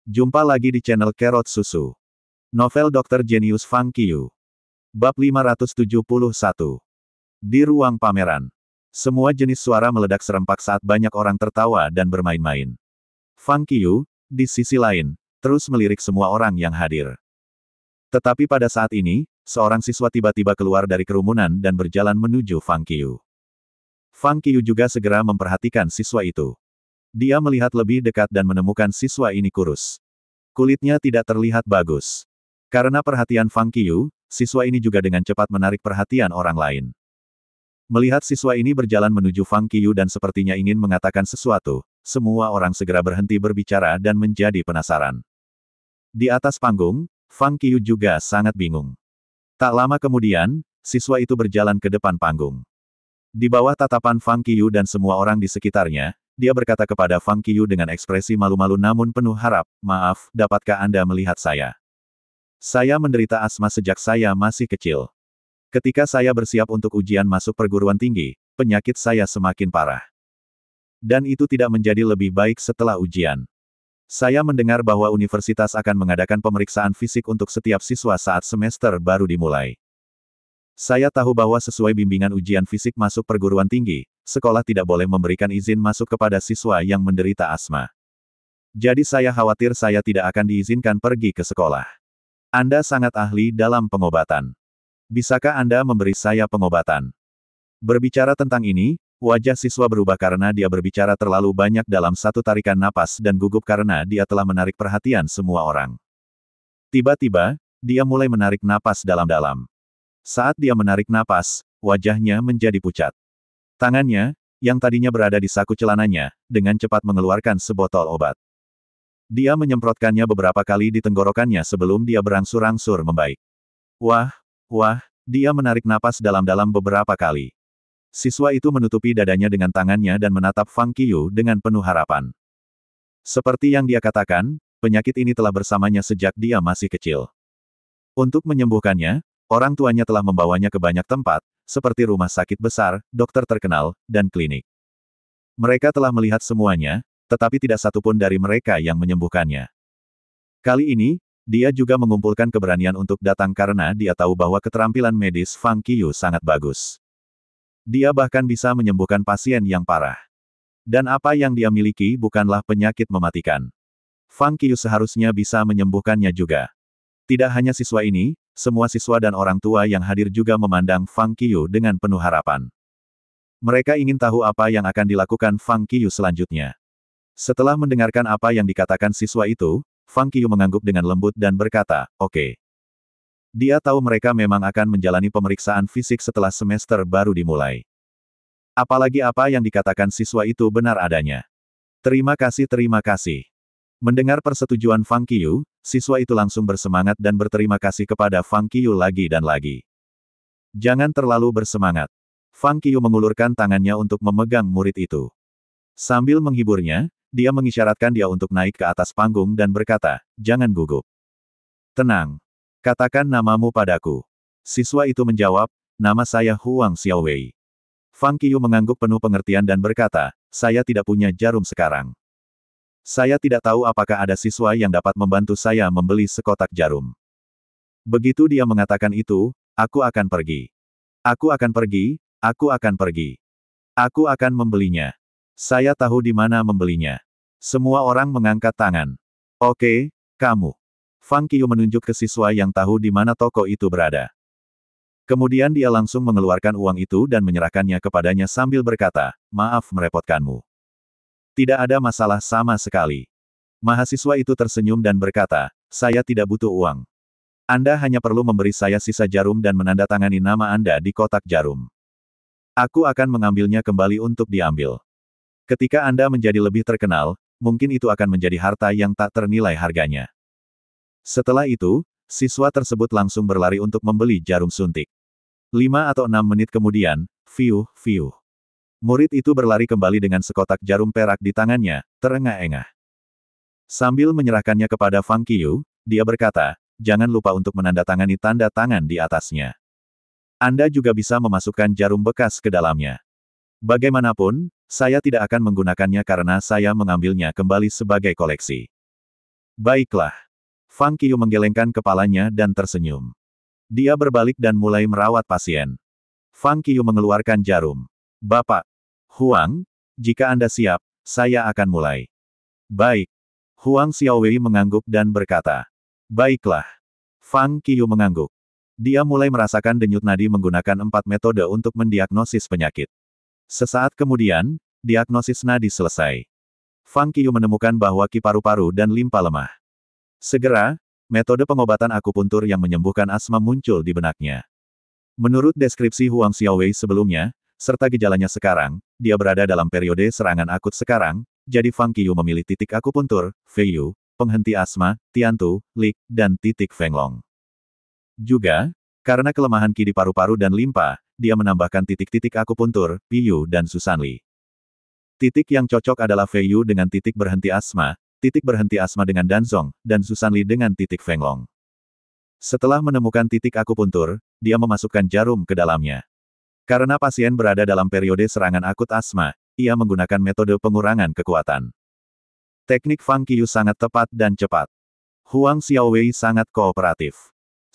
Jumpa lagi di channel Kerot Susu. Novel Dr. Genius Fang Qiu. Bab 571. Di ruang pameran. Semua jenis suara meledak serempak saat banyak orang tertawa dan bermain-main. Fang Qiu, di sisi lain, terus melirik semua orang yang hadir. Tetapi pada saat ini, seorang siswa tiba-tiba keluar dari kerumunan dan berjalan menuju Fang Qiu. Fang Qiu juga segera memperhatikan siswa itu. Dia melihat lebih dekat dan menemukan siswa ini kurus. Kulitnya tidak terlihat bagus. Karena perhatian Fang Qiu, siswa ini juga dengan cepat menarik perhatian orang lain. Melihat siswa ini berjalan menuju Fang Qiu dan sepertinya ingin mengatakan sesuatu, semua orang segera berhenti berbicara dan menjadi penasaran. Di atas panggung, Fang Qiu juga sangat bingung. Tak lama kemudian, siswa itu berjalan ke depan panggung. Di bawah tatapan Fang Qiu dan semua orang di sekitarnya, dia berkata kepada Fang Qiu dengan ekspresi malu-malu namun penuh harap, "Maaf, dapatkah Anda melihat saya? Saya menderita asma sejak saya masih kecil. Ketika saya bersiap untuk ujian masuk perguruan tinggi, penyakit saya semakin parah. Dan itu tidak menjadi lebih baik setelah ujian. Saya mendengar bahwa universitas akan mengadakan pemeriksaan fisik untuk setiap siswa saat semester baru dimulai. Saya tahu bahwa sesuai bimbingan ujian fisik masuk perguruan tinggi, sekolah tidak boleh memberikan izin masuk kepada siswa yang menderita asma. Jadi saya khawatir saya tidak akan diizinkan pergi ke sekolah. Anda sangat ahli dalam pengobatan. Bisakah Anda memberi saya pengobatan?" Berbicara tentang ini, wajah siswa berubah karena dia berbicara terlalu banyak dalam satu tarikan napas dan gugup karena dia telah menarik perhatian semua orang. Tiba-tiba, dia mulai menarik napas dalam-dalam. Saat dia menarik napas, wajahnya menjadi pucat. Tangannya, yang tadinya berada di saku celananya, dengan cepat mengeluarkan sebotol obat. Dia menyemprotkannya beberapa kali di tenggorokannya sebelum dia berangsur-angsur membaik. Wah, dia menarik napas dalam-dalam beberapa kali. Siswa itu menutupi dadanya dengan tangannya dan menatap Fang Qiu dengan penuh harapan. Seperti yang dia katakan, penyakit ini telah bersamanya sejak dia masih kecil. Untuk menyembuhkannya, orang tuanya telah membawanya ke banyak tempat, seperti rumah sakit besar, dokter terkenal, dan klinik. Mereka telah melihat semuanya, tetapi tidak satupun dari mereka yang menyembuhkannya. Kali ini, dia juga mengumpulkan keberanian untuk datang karena dia tahu bahwa keterampilan medis Fang Qiu sangat bagus. Dia bahkan bisa menyembuhkan pasien yang parah. Dan apa yang dia miliki bukanlah penyakit mematikan. Fang Qiu seharusnya bisa menyembuhkannya juga. Tidak hanya siswa ini, semua siswa dan orang tua yang hadir juga memandang Fang Qiu dengan penuh harapan. Mereka ingin tahu apa yang akan dilakukan Fang Qiu selanjutnya. Setelah mendengarkan apa yang dikatakan siswa itu, Fang Qiu mengangguk dengan lembut dan berkata, "Oke." Dia tahu mereka memang akan menjalani pemeriksaan fisik setelah semester baru dimulai. Apalagi apa yang dikatakan siswa itu benar adanya. Terima kasih. Mendengar persetujuan Fang Qiu, siswa itu langsung bersemangat dan berterima kasih kepada Fang Qiu lagi dan lagi. "Jangan terlalu bersemangat." Fang Qiu mengulurkan tangannya untuk memegang murid itu. Sambil menghiburnya, dia mengisyaratkan dia untuk naik ke atas panggung dan berkata, "Jangan gugup. Tenang. Katakan namamu padaku." Siswa itu menjawab, "Nama saya Huang Xiaowei." Fang Qiu mengangguk penuh pengertian dan berkata, "Saya tidak punya jarum sekarang. Saya tidak tahu apakah ada siswa yang dapat membantu saya membeli sekotak jarum." Begitu dia mengatakan itu, "Aku akan pergi. Aku akan pergi, aku akan pergi. Aku akan membelinya. Saya tahu di mana membelinya." Semua orang mengangkat tangan. "Oke, kamu." Fang Qiu menunjuk ke siswa yang tahu di mana toko itu berada. Kemudian dia langsung mengeluarkan uang itu dan menyerahkannya kepadanya sambil berkata, "Maaf merepotkanmu." "Tidak ada masalah sama sekali." Mahasiswa itu tersenyum dan berkata, "Saya tidak butuh uang. Anda hanya perlu memberi saya sisa jarum dan menandatangani nama Anda di kotak jarum. Aku akan mengambilnya kembali untuk diambil. Ketika Anda menjadi lebih terkenal, mungkin itu akan menjadi harta yang tak ternilai harganya." Setelah itu, siswa tersebut langsung berlari untuk membeli jarum suntik. 5 atau 6 menit kemudian, fiuh. Murid itu berlari kembali dengan sekotak jarum perak di tangannya, terengah-engah. Sambil menyerahkannya kepada Fang Qiu, dia berkata, "Jangan lupa untuk menandatangani tanda tangan di atasnya. Anda juga bisa memasukkan jarum bekas ke dalamnya. Bagaimanapun, saya tidak akan menggunakannya karena saya mengambilnya kembali sebagai koleksi." Baiklah. Fang Qiu menggelengkan kepalanya dan tersenyum. Dia berbalik dan mulai merawat pasien. Fang Qiu mengeluarkan jarum. Bapak Huang, jika Anda siap, saya akan mulai. Baik. Huang Xiaowei mengangguk dan berkata. Baiklah. Fang Qiu mengangguk. Dia mulai merasakan denyut nadi menggunakan 4 metode untuk mendiagnosis penyakit. Sesaat kemudian, diagnosis nadi selesai. Fang Qiu menemukan bahwa ki paru-paru dan limpa lemah. Segera, metode pengobatan akupuntur yang menyembuhkan asma muncul di benaknya. Menurut deskripsi Huang Xiaowei sebelumnya, serta gejalanya sekarang, dia berada dalam periode serangan akut sekarang, jadi Fang Qiu memilih titik akupuntur, Feiyu, penghenti asma, Tiantu, Lik, dan titik Fenglong. Juga, karena kelemahan ki di paru-paru dan limpa, dia menambahkan titik-titik akupuntur, Piyu dan Susanli. Titik yang cocok adalah Feiyu dengan titik berhenti asma dengan Danzong, dan Susanli dengan titik Fenglong. Setelah menemukan titik akupuntur, dia memasukkan jarum ke dalamnya. Karena pasien berada dalam periode serangan akut asma, ia menggunakan metode pengurangan kekuatan. Teknik Fang Qiu sangat tepat dan cepat. Huang Xiaowei sangat kooperatif.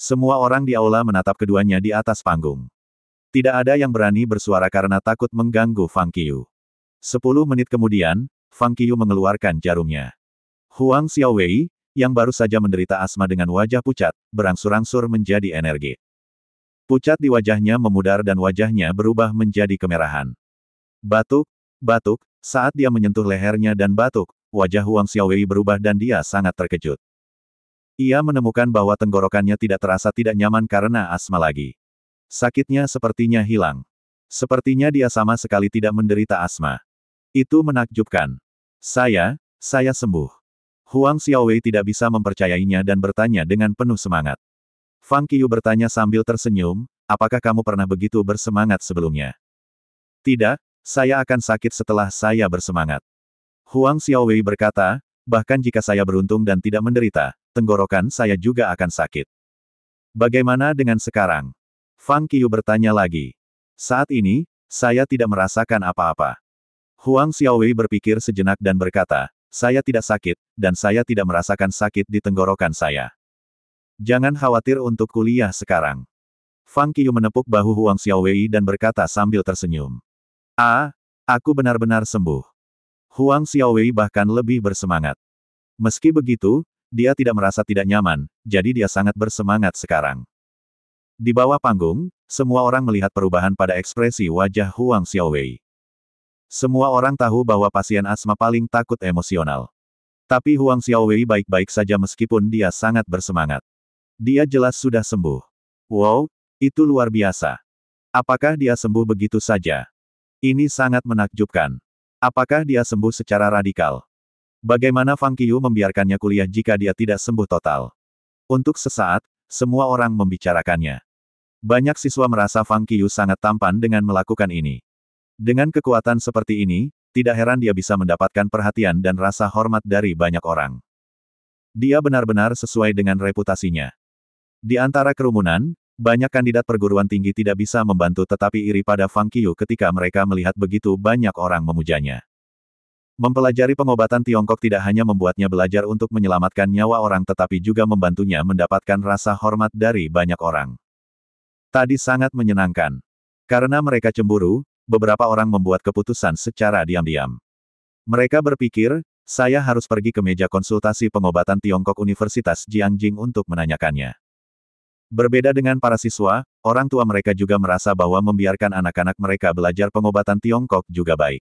Semua orang di aula menatap keduanya di atas panggung. Tidak ada yang berani bersuara karena takut mengganggu Fang Qiu. 10 menit kemudian, Fang Qiu mengeluarkan jarumnya. Huang Xiaowei, yang baru saja menderita asma dengan wajah pucat, berangsur-angsur menjadi energi. Pucat di wajahnya memudar dan wajahnya berubah menjadi kemerahan. Batuk, batuk, saat dia menyentuh lehernya dan batuk, wajah Huang Xiaowei berubah dan dia sangat terkejut. Ia menemukan bahwa tenggorokannya tidak terasa tidak nyaman karena asma lagi. Sakitnya sepertinya hilang. Sepertinya dia sama sekali tidak menderita asma. Itu menakjubkan. Saya sembuh. Huang Xiaowei tidak bisa mempercayainya dan bertanya dengan penuh semangat. Fang Qiu bertanya sambil tersenyum, apakah kamu pernah begitu bersemangat sebelumnya? Tidak, saya akan sakit setelah saya bersemangat. Huang Xiaowei berkata, bahkan jika saya beruntung dan tidak menderita, tenggorokan saya juga akan sakit. Bagaimana dengan sekarang? Fang Qiu bertanya lagi. Saat ini, saya tidak merasakan apa-apa. Huang Xiaowei berpikir sejenak dan berkata, saya tidak sakit, dan saya tidak merasakan sakit di tenggorokan saya. Jangan khawatir untuk kuliah sekarang. Fang Qiu menepuk bahu Huang Xiaowei dan berkata sambil tersenyum. Aku benar-benar sembuh. Huang Xiaowei bahkan lebih bersemangat. Meski begitu, dia tidak merasa tidak nyaman, jadi dia sangat bersemangat sekarang. Di bawah panggung, semua orang melihat perubahan pada ekspresi wajah Huang Xiaowei. Semua orang tahu bahwa pasien asma paling takut emosional. Tapi Huang Xiaowei baik-baik saja meskipun dia sangat bersemangat. Dia jelas sudah sembuh. Wow, itu luar biasa. Apakah dia sembuh begitu saja? Ini sangat menakjubkan. Apakah dia sembuh secara radikal? Bagaimana Fang Qiu membiarkannya kuliah jika dia tidak sembuh total? Untuk sesaat, semua orang membicarakannya. Banyak siswa merasa Fang Qiu sangat tampan dengan melakukan ini. Dengan kekuatan seperti ini, tidak heran dia bisa mendapatkan perhatian dan rasa hormat dari banyak orang. Dia benar-benar sesuai dengan reputasinya. Di antara kerumunan, banyak kandidat perguruan tinggi tidak bisa membantu tetapi iri pada Fang Qiu ketika mereka melihat begitu banyak orang memujanya. Mempelajari pengobatan Tiongkok tidak hanya membuatnya belajar untuk menyelamatkan nyawa orang tetapi juga membantunya mendapatkan rasa hormat dari banyak orang. Tadi sangat menyenangkan. Karena mereka cemburu, beberapa orang membuat keputusan secara diam-diam. Mereka berpikir, saya harus pergi ke meja konsultasi pengobatan Tiongkok Universitas Jiangjing untuk menanyakannya. Berbeda dengan para siswa, orang tua mereka juga merasa bahwa membiarkan anak-anak mereka belajar pengobatan Tiongkok juga baik.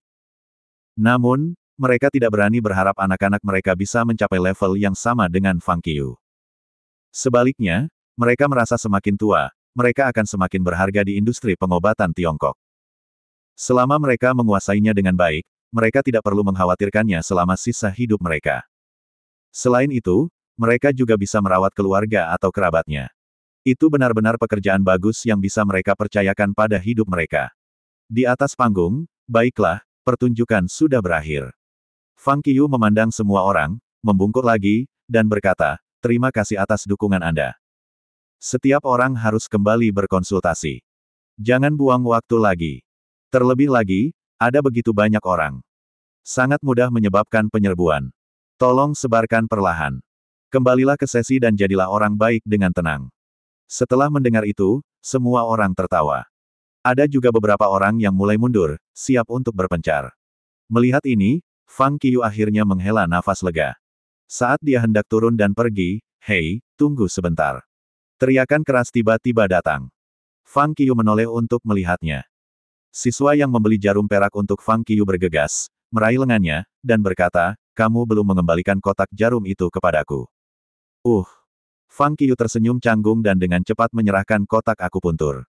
Namun, mereka tidak berani berharap anak-anak mereka bisa mencapai level yang sama dengan Fang Qiu. Sebaliknya, mereka merasa semakin tua, mereka akan semakin berharga di industri pengobatan Tiongkok. Selama mereka menguasainya dengan baik, mereka tidak perlu mengkhawatirkannya selama sisa hidup mereka. Selain itu, mereka juga bisa merawat keluarga atau kerabatnya. Itu benar-benar pekerjaan bagus yang bisa mereka percayakan pada hidup mereka. Di atas panggung, baiklah, pertunjukan sudah berakhir. Fang Qiu memandang semua orang, membungkuk lagi, dan berkata, terima kasih atas dukungan Anda. Setiap orang harus kembali berkonsultasi. Jangan buang waktu lagi. Terlebih lagi, ada begitu banyak orang. Sangat mudah menyebabkan penyerbuan. Tolong sebarkan perlahan. Kembalilah ke sesi dan jadilah orang baik dengan tenang. Setelah mendengar itu, semua orang tertawa. Ada juga beberapa orang yang mulai mundur, siap untuk berpencar. Melihat ini, Fang Qiu akhirnya menghela nafas lega. Saat dia hendak turun dan pergi, "Hei, tunggu sebentar." Teriakan keras tiba-tiba datang. Fang Qiu menoleh untuk melihatnya. Siswa yang membeli jarum perak untuk Fang Qiu bergegas, meraih lengannya, dan berkata, "Kamu belum mengembalikan kotak jarum itu kepadaku." Fang Qiu tersenyum canggung dan dengan cepat menyerahkan kotak akupuntur.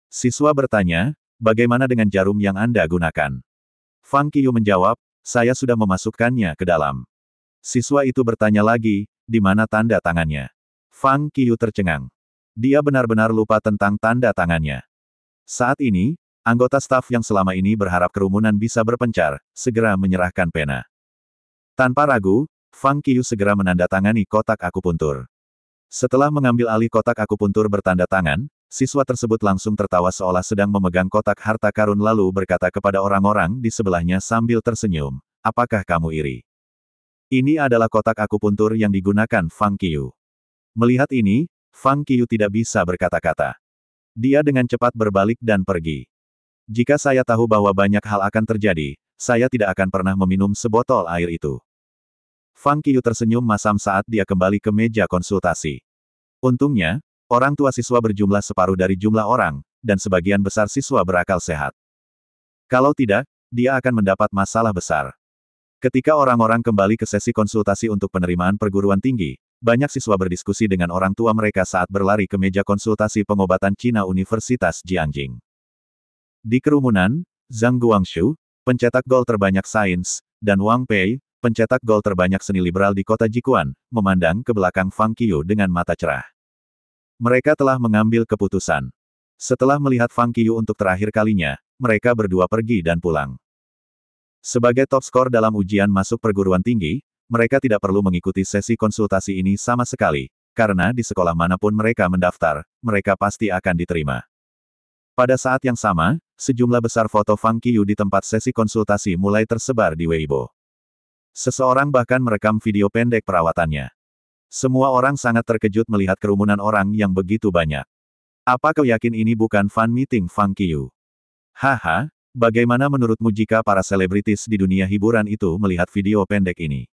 Siswa bertanya, "Bagaimana dengan jarum yang Anda gunakan?" Fang Qiu menjawab, "Saya sudah memasukkannya ke dalam." Siswa itu bertanya lagi, "Di mana tanda tangannya?" Fang Qiu tercengang. Dia benar-benar lupa tentang tanda tangannya. Saat ini, anggota staf yang selama ini berharap kerumunan bisa berpencar, segera menyerahkan pena. Tanpa ragu, Fang Qiu segera menandatangani kotak akupuntur. Setelah mengambil alih kotak akupuntur bertanda tangan, siswa tersebut langsung tertawa seolah sedang memegang kotak harta karun lalu berkata kepada orang-orang di sebelahnya sambil tersenyum, "Apakah kamu iri?" Ini adalah kotak akupuntur yang digunakan Fang Qiu. Melihat ini, Fang Qiu tidak bisa berkata-kata. Dia dengan cepat berbalik dan pergi. "Jika saya tahu bahwa banyak hal akan terjadi, saya tidak akan pernah meminum sebotol air itu." Fang Qiu tersenyum masam saat dia kembali ke meja konsultasi. Untungnya, orang tua siswa berjumlah separuh dari jumlah orang, dan sebagian besar siswa berakal sehat. Kalau tidak, dia akan mendapat masalah besar. Ketika orang-orang kembali ke sesi konsultasi untuk penerimaan perguruan tinggi, banyak siswa berdiskusi dengan orang tua mereka saat berlari ke meja konsultasi pengobatan Cina Universitas Jianjing. Di kerumunan, Zhang Guangshu, pencetak gol terbanyak sains, dan Wang Pei, pencetak gol terbanyak seni liberal di kota Jikuan, memandang ke belakang Fang Qiu dengan mata cerah. Mereka telah mengambil keputusan. Setelah melihat Fang Qiu untuk terakhir kalinya, mereka berdua pergi dan pulang. Sebagai top skor dalam ujian masuk perguruan tinggi, mereka tidak perlu mengikuti sesi konsultasi ini sama sekali, karena di sekolah manapun mereka mendaftar, mereka pasti akan diterima. Pada saat yang sama, sejumlah besar foto Fang Qiu di tempat sesi konsultasi mulai tersebar di Weibo. Seseorang bahkan merekam video pendek perawatannya. Semua orang sangat terkejut melihat kerumunan orang yang begitu banyak. Apa kau yakin ini bukan fan meeting Fang Qiu? Haha, bagaimana menurutmu jika para selebritis di dunia hiburan itu melihat video pendek ini?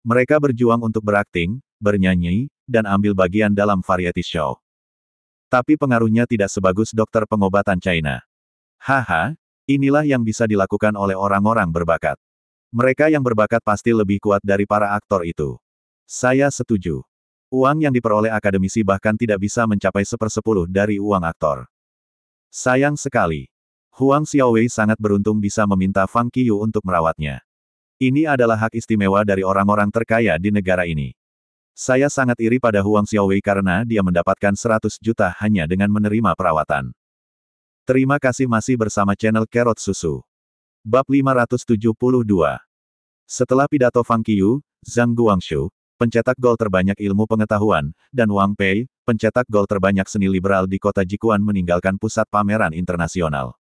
Mereka berjuang untuk berakting, bernyanyi, dan ambil bagian dalam variety show. Tapi pengaruhnya tidak sebagus dokter pengobatan China. Haha, inilah yang bisa dilakukan oleh orang-orang berbakat. Mereka yang berbakat pasti lebih kuat dari para aktor itu. Saya setuju. Uang yang diperoleh akademisi bahkan tidak bisa mencapai 1/10 dari uang aktor. Sayang sekali. Huang Xiaowei sangat beruntung bisa meminta Fang Qiu untuk merawatnya. Ini adalah hak istimewa dari orang-orang terkaya di negara ini. Saya sangat iri pada Huang Xiaowei karena dia mendapatkan 100 juta hanya dengan menerima perawatan. Terima kasih masih bersama channel Carrot Susu. Bab 572. Setelah pidato Fang Qiu, Zhang Guangshu, pencetak gol terbanyak ilmu pengetahuan, dan Wang Pei, pencetak gol terbanyak seni liberal di kota Jikuan meninggalkan pusat pameran internasional.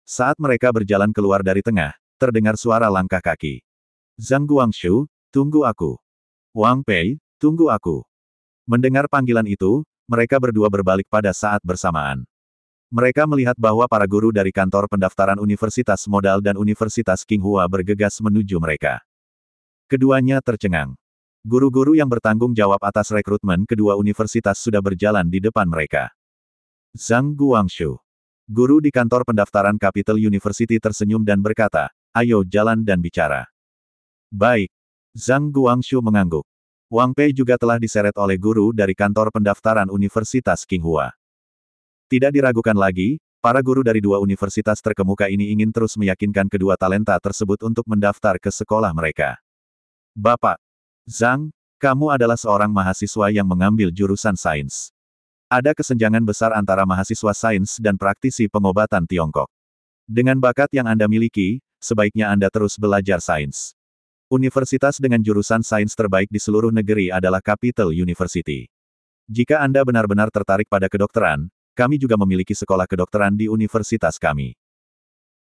Saat mereka berjalan keluar dari tengah, terdengar suara langkah kaki. "Zhang Guangshu, tunggu aku." "Wang Pei, tunggu aku." Mendengar panggilan itu, mereka berdua berbalik pada saat bersamaan. Mereka melihat bahwa para guru dari kantor pendaftaran Universitas Modal dan Universitas Qinghua bergegas menuju mereka. Keduanya tercengang. Guru-guru yang bertanggung jawab atas rekrutmen kedua universitas sudah berjalan di depan mereka. Zhang Guangshu, guru di kantor pendaftaran Capital University tersenyum dan berkata, "Ayo jalan dan bicara." "Baik." Zhang Guangshu mengangguk. Wang Pei juga telah diseret oleh guru dari kantor pendaftaran Universitas Qinghua. Tidak diragukan lagi, para guru dari dua universitas terkemuka ini ingin terus meyakinkan kedua talenta tersebut untuk mendaftar ke sekolah mereka. "Bapak Zhang, kamu adalah seorang mahasiswa yang mengambil jurusan sains. Ada kesenjangan besar antara mahasiswa sains dan praktisi pengobatan Tiongkok. Dengan bakat yang Anda miliki, sebaiknya Anda terus belajar sains. Universitas dengan jurusan sains terbaik di seluruh negeri adalah Capital University. Jika Anda benar-benar tertarik pada kedokteran, kami juga memiliki sekolah kedokteran di universitas kami."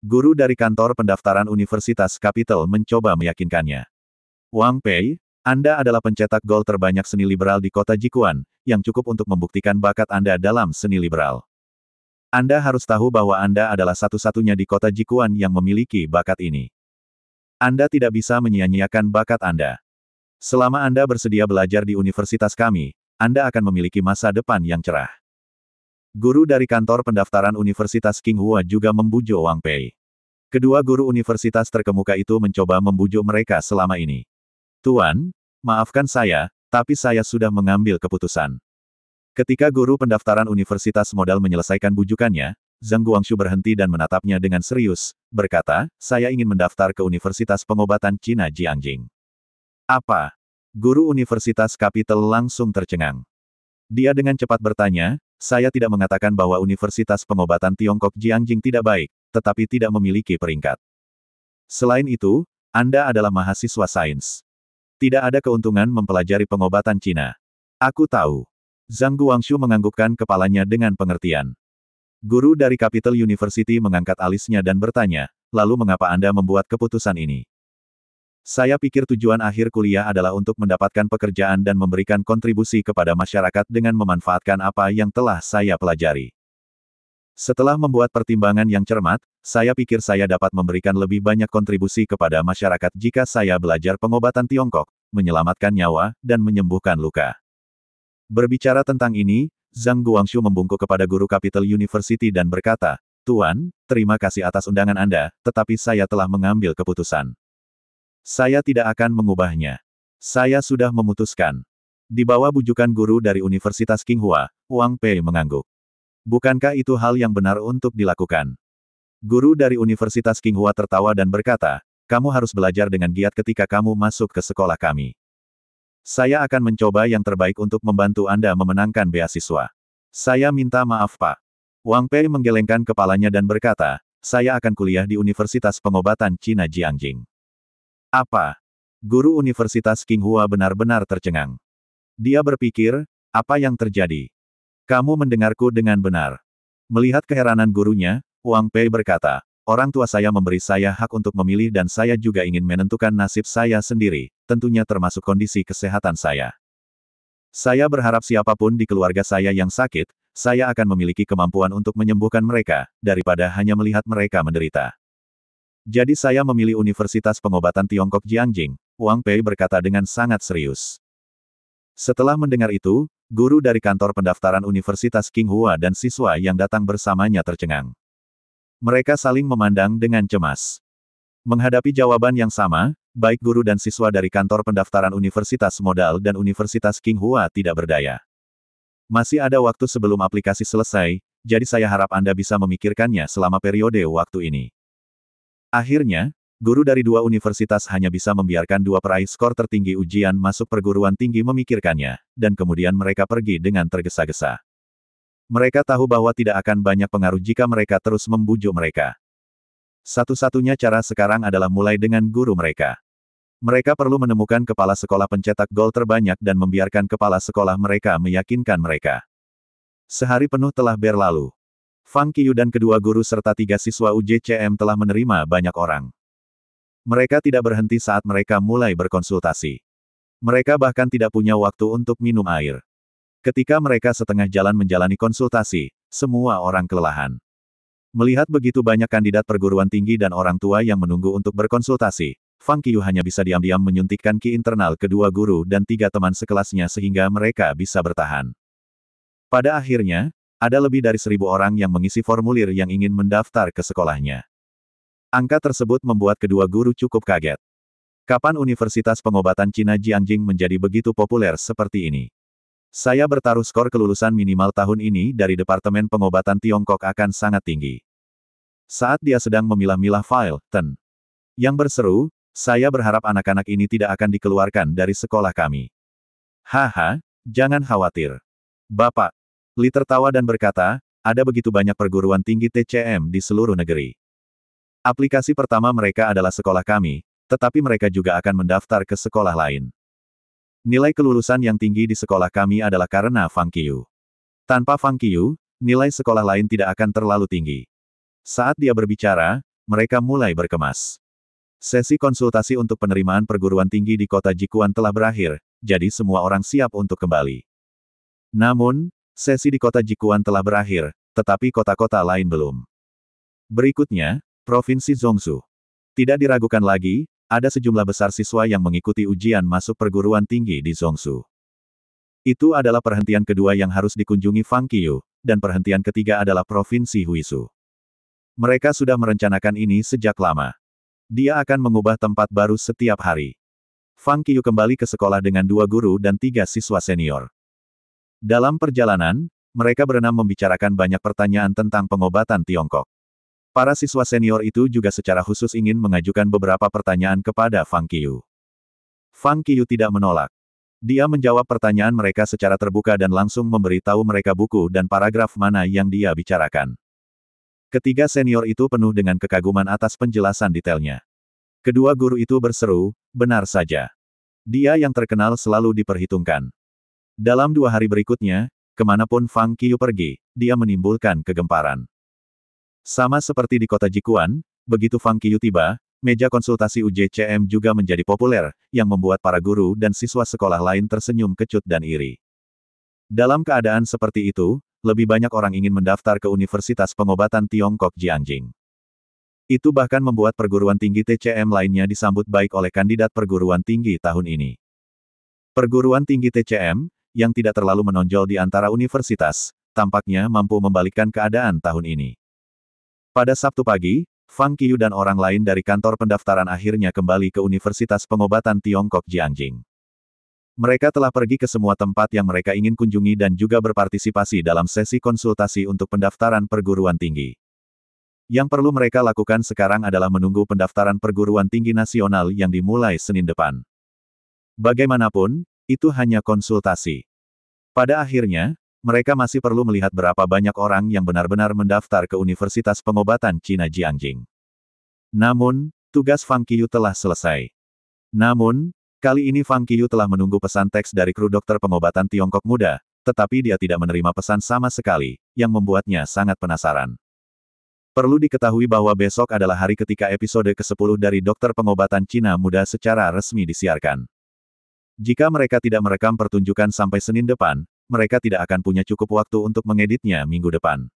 Guru dari kantor pendaftaran Universitas Capital mencoba meyakinkannya. "Wang Pei, Anda adalah pencetak gol terbanyak seni liberal di kota Jikuan, yang cukup untuk membuktikan bakat Anda dalam seni liberal. Anda harus tahu bahwa Anda adalah satu-satunya di kota Jikuan yang memiliki bakat ini. Anda tidak bisa menyia-nyiakan bakat Anda. Selama Anda bersedia belajar di universitas kami, Anda akan memiliki masa depan yang cerah. Guru dari kantor pendaftaran Universitas Qinghua juga membujuk Wang Pei. Kedua guru universitas terkemuka itu mencoba membujuk mereka selama ini. Tuan, maafkan saya, tapi saya sudah mengambil keputusan. Ketika guru pendaftaran universitas modal menyelesaikan bujukannya, Zhang Guangshu berhenti dan menatapnya dengan serius, berkata, saya ingin mendaftar ke Universitas Pengobatan Cina Jiangjing. Apa? Guru Universitas Kapital langsung tercengang. Dia dengan cepat bertanya, saya tidak mengatakan bahwa Universitas Pengobatan Tiongkok Jiangjing tidak baik, tetapi tidak memiliki peringkat. Selain itu, Anda adalah mahasiswa sains. Tidak ada keuntungan mempelajari pengobatan Cina. Aku tahu. Zhang Guangshu menganggukkan kepalanya dengan pengertian. Guru dari Capital University mengangkat alisnya dan bertanya, lalu mengapa Anda membuat keputusan ini? Saya pikir tujuan akhir kuliah adalah untuk mendapatkan pekerjaan dan memberikan kontribusi kepada masyarakat dengan memanfaatkan apa yang telah saya pelajari. Setelah membuat pertimbangan yang cermat, saya pikir saya dapat memberikan lebih banyak kontribusi kepada masyarakat jika saya belajar pengobatan Tiongkok, menyelamatkan nyawa, dan menyembuhkan luka. Berbicara tentang ini, Zhang Guangshu membungkuk kepada guru Capital University dan berkata, Tuan, terima kasih atas undangan Anda, tetapi saya telah mengambil keputusan. Saya tidak akan mengubahnya. Saya sudah memutuskan. Di bawah bujukan guru dari Universitas Qinghua, Wang Pei mengangguk. Bukankah itu hal yang benar untuk dilakukan? Guru dari Universitas Qinghua tertawa dan berkata, kamu harus belajar dengan giat ketika kamu masuk ke sekolah kami. Saya akan mencoba yang terbaik untuk membantu Anda memenangkan beasiswa. Saya minta maaf Pak. Wang Pei menggelengkan kepalanya dan berkata, saya akan kuliah di Universitas Pengobatan Cina Jiangjing. Apa? Guru Universitas Qinghua benar-benar tercengang. Dia berpikir, apa yang terjadi? Kamu mendengarku dengan benar. Melihat keheranan gurunya, Wang Pei berkata, orang tua saya memberi saya hak untuk memilih dan saya juga ingin menentukan nasib saya sendiri, tentunya termasuk kondisi kesehatan saya. Saya berharap siapapun di keluarga saya yang sakit, saya akan memiliki kemampuan untuk menyembuhkan mereka, daripada hanya melihat mereka menderita. Jadi saya memilih Universitas Pengobatan Tiongkok Jiangjing, Wang Pei berkata dengan sangat serius. Setelah mendengar itu, guru dari kantor pendaftaran Universitas Qinghua dan siswa yang datang bersamanya tercengang. Mereka saling memandang dengan cemas. Menghadapi jawaban yang sama, baik guru dan siswa dari kantor pendaftaran Universitas Modal dan Universitas Qinghua tidak berdaya. Masih ada waktu sebelum aplikasi selesai, jadi saya harap Anda bisa memikirkannya selama periode waktu ini. Akhirnya, guru dari dua universitas hanya bisa membiarkan dua peraih skor tertinggi ujian masuk perguruan tinggi memikirkannya, dan kemudian mereka pergi dengan tergesa-gesa. Mereka tahu bahwa tidak akan banyak pengaruh jika mereka terus membujuk mereka. Satu-satunya cara sekarang adalah mulai dengan guru mereka. Mereka perlu menemukan kepala sekolah pencetak gol terbanyak dan membiarkan kepala sekolah mereka meyakinkan mereka. Sehari penuh telah berlalu. Fang Qiyu dan kedua guru serta 3 siswa UJCM telah menerima banyak orang. Mereka tidak berhenti saat mereka mulai berkonsultasi. Mereka bahkan tidak punya waktu untuk minum air. Ketika mereka setengah jalan menjalani konsultasi, semua orang kelelahan. Melihat begitu banyak kandidat perguruan tinggi dan orang tua yang menunggu untuk berkonsultasi, Fang Qiyu hanya bisa diam-diam menyuntikkan ki internal kedua guru dan 3 teman sekelasnya sehingga mereka bisa bertahan. Pada akhirnya, ada lebih dari 1.000 orang yang mengisi formulir yang ingin mendaftar ke sekolahnya. Angka tersebut membuat kedua guru cukup kaget. Kapan Universitas Pengobatan Cina Jiangjing menjadi begitu populer seperti ini? Saya bertaruh skor kelulusan minimal tahun ini dari Departemen Pengobatan Tiongkok akan sangat tinggi. Saat dia sedang memilah-milah file, yang berseru, saya berharap anak-anak ini tidak akan dikeluarkan dari sekolah kami. Haha, jangan khawatir. Bapak, Li tertawa dan berkata, ada begitu banyak perguruan tinggi TCM di seluruh negeri. Aplikasi pertama mereka adalah sekolah kami, tetapi mereka juga akan mendaftar ke sekolah lain. Nilai kelulusan yang tinggi di sekolah kami adalah karena Fang Qiyu. Tanpa Fang Qiyu, nilai sekolah lain tidak akan terlalu tinggi. Saat dia berbicara, mereka mulai berkemas. Sesi konsultasi untuk penerimaan perguruan tinggi di kota Jikuan telah berakhir, jadi semua orang siap untuk kembali. Namun, sesi di kota Jikuan telah berakhir, tetapi kota-kota lain belum. Berikutnya, Provinsi Zhongsu. Tidak diragukan lagi, ada sejumlah besar siswa yang mengikuti ujian masuk perguruan tinggi di Zhongsu. Itu adalah perhentian kedua yang harus dikunjungi Fang Qiyu, dan perhentian ketiga adalah Provinsi Huisu. Mereka sudah merencanakan ini sejak lama. Dia akan mengubah tempat baru setiap hari. Fang Qiyu kembali ke sekolah dengan 2 guru dan 3 siswa senior. Dalam perjalanan, mereka berenam membicarakan banyak pertanyaan tentang pengobatan Tiongkok. Para siswa senior itu juga secara khusus ingin mengajukan beberapa pertanyaan kepada Fang Qiyu. Fang Qiyu tidak menolak. Dia menjawab pertanyaan mereka secara terbuka dan langsung memberitahu mereka buku dan paragraf mana yang dia bicarakan. Ketiga senior itu penuh dengan kekaguman atas penjelasan detailnya. Kedua guru itu berseru, benar saja. Dia yang terkenal selalu diperhitungkan. Dalam 2 hari berikutnya, kemanapun Fang Qiyu pergi, dia menimbulkan kegemparan. Sama seperti di kota Jikuan, begitu Fang Qiyu tiba, meja konsultasi UJCM juga menjadi populer, yang membuat para guru dan siswa sekolah lain tersenyum kecut dan iri. Dalam keadaan seperti itu, lebih banyak orang ingin mendaftar ke Universitas Pengobatan Tiongkok Jiangjing. Itu bahkan membuat perguruan tinggi TCM lainnya disambut baik oleh kandidat perguruan tinggi tahun ini. Perguruan tinggi TCM, yang tidak terlalu menonjol di antara universitas, tampaknya mampu membalikkan keadaan tahun ini. Pada Sabtu pagi, Fang Qiyu dan orang lain dari kantor pendaftaran akhirnya kembali ke Universitas Pengobatan Tiongkok Jiangjing. Mereka telah pergi ke semua tempat yang mereka ingin kunjungi dan juga berpartisipasi dalam sesi konsultasi untuk pendaftaran perguruan tinggi. Yang perlu mereka lakukan sekarang adalah menunggu pendaftaran perguruan tinggi nasional yang dimulai Senin depan. Bagaimanapun, itu hanya konsultasi. Pada akhirnya, mereka masih perlu melihat berapa banyak orang yang benar-benar mendaftar ke Universitas Pengobatan Cina Jiangjing. Namun, tugas Fang Qiyu telah selesai. Namun, kali ini Fang Qiyu telah menunggu pesan teks dari kru dokter pengobatan Tiongkok muda, tetapi dia tidak menerima pesan sama sekali, yang membuatnya sangat penasaran. Perlu diketahui bahwa besok adalah hari ketika episode ke-10 dari Dokter Pengobatan Cina Muda secara resmi disiarkan. Jika mereka tidak merekam pertunjukan sampai Senin depan, mereka tidak akan punya cukup waktu untuk mengeditnya minggu depan.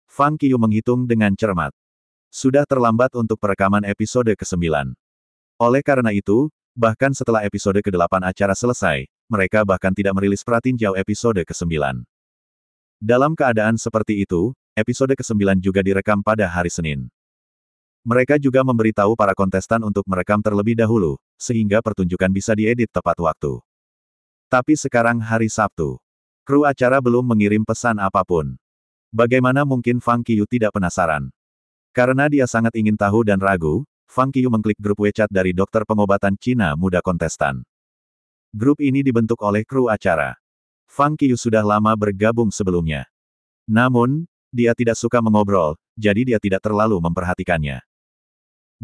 Fang Qiyu menghitung dengan cermat. Sudah terlambat untuk perekaman episode ke-9. Oleh karena itu, bahkan setelah episode ke-8 acara selesai, mereka bahkan tidak merilis pratinjau episode ke-9. Dalam keadaan seperti itu, episode ke-9 juga direkam pada hari Senin. Mereka juga memberitahu para kontestan untuk merekam terlebih dahulu, sehingga pertunjukan bisa diedit tepat waktu. Tapi sekarang hari Sabtu. Kru acara belum mengirim pesan apapun. Bagaimana mungkin Fang Qiyu tidak penasaran? Karena dia sangat ingin tahu dan ragu, Fang Qiyu mengklik grup WeChat dari Dokter Pengobatan Cina Muda kontestan. Grup ini dibentuk oleh kru acara. Fang Qiyu sudah lama bergabung sebelumnya. Namun, dia tidak suka mengobrol, jadi dia tidak terlalu memperhatikannya.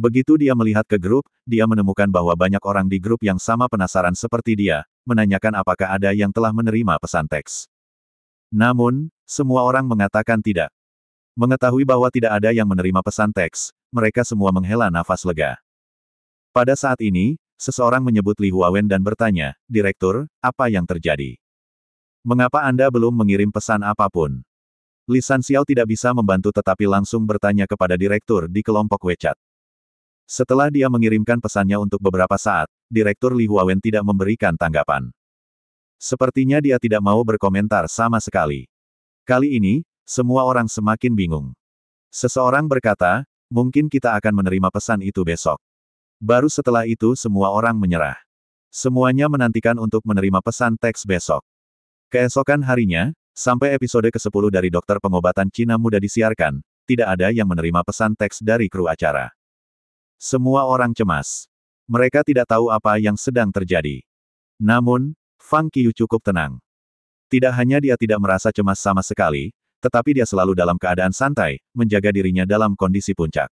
Begitu dia melihat ke grup, dia menemukan bahwa banyak orang di grup yang sama penasaran seperti dia, menanyakan apakah ada yang telah menerima pesan teks. Namun, semua orang mengatakan tidak. Mengetahui bahwa tidak ada yang menerima pesan teks, mereka semua menghela nafas lega. Pada saat ini, seseorang menyebut Li Huawen dan bertanya, "Direktur, apa yang terjadi? Mengapa Anda belum mengirim pesan apapun?" Li Sanxiao tidak bisa membantu tetapi langsung bertanya kepada direktur di kelompok WeChat. Setelah dia mengirimkan pesannya untuk beberapa saat, Direktur Li Huawen tidak memberikan tanggapan. Sepertinya dia tidak mau berkomentar sama sekali. Kali ini, semua orang semakin bingung. Seseorang berkata, "Mungkin kita akan menerima pesan itu besok." Baru setelah itu semua orang menyerah. Semuanya menantikan untuk menerima pesan teks besok. Keesokan harinya, sampai episode ke-10 dari Dokter Pengobatan Cina Muda disiarkan, tidak ada yang menerima pesan teks dari kru acara. Semua orang cemas. Mereka tidak tahu apa yang sedang terjadi. Namun, Fang Qiyu cukup tenang. Tidak hanya dia tidak merasa cemas sama sekali, tetapi dia selalu dalam keadaan santai, menjaga dirinya dalam kondisi puncak.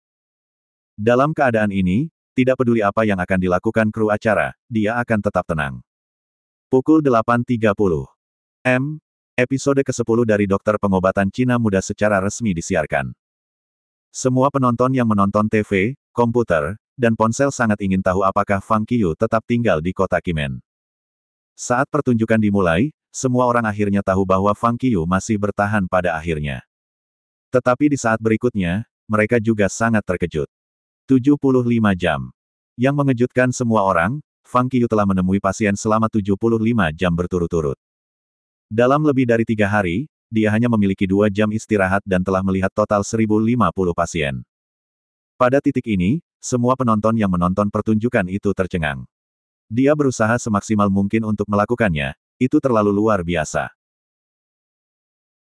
Dalam keadaan ini, tidak peduli apa yang akan dilakukan kru acara, dia akan tetap tenang. Pukul 8.30 m. Episode ke-10 dari Dokter Pengobatan Cina Muda secara resmi disiarkan. Semua penonton yang menonton TV, komputer, dan ponsel sangat ingin tahu apakah Fang Qiyu tetap tinggal di kota Kimen. Saat pertunjukan dimulai, semua orang akhirnya tahu bahwa Fang Qiyu masih bertahan pada akhirnya. Tetapi di saat berikutnya, mereka juga sangat terkejut. 75 jam. Yang mengejutkan semua orang, Fang Qiyu telah menemui pasien selama 75 jam berturut-turut. Dalam lebih dari 3 hari, dia hanya memiliki 2 jam istirahat dan telah melihat total 1050 pasien. Pada titik ini, semua penonton yang menonton pertunjukan itu tercengang. Dia berusaha semaksimal mungkin untuk melakukannya, itu terlalu luar biasa.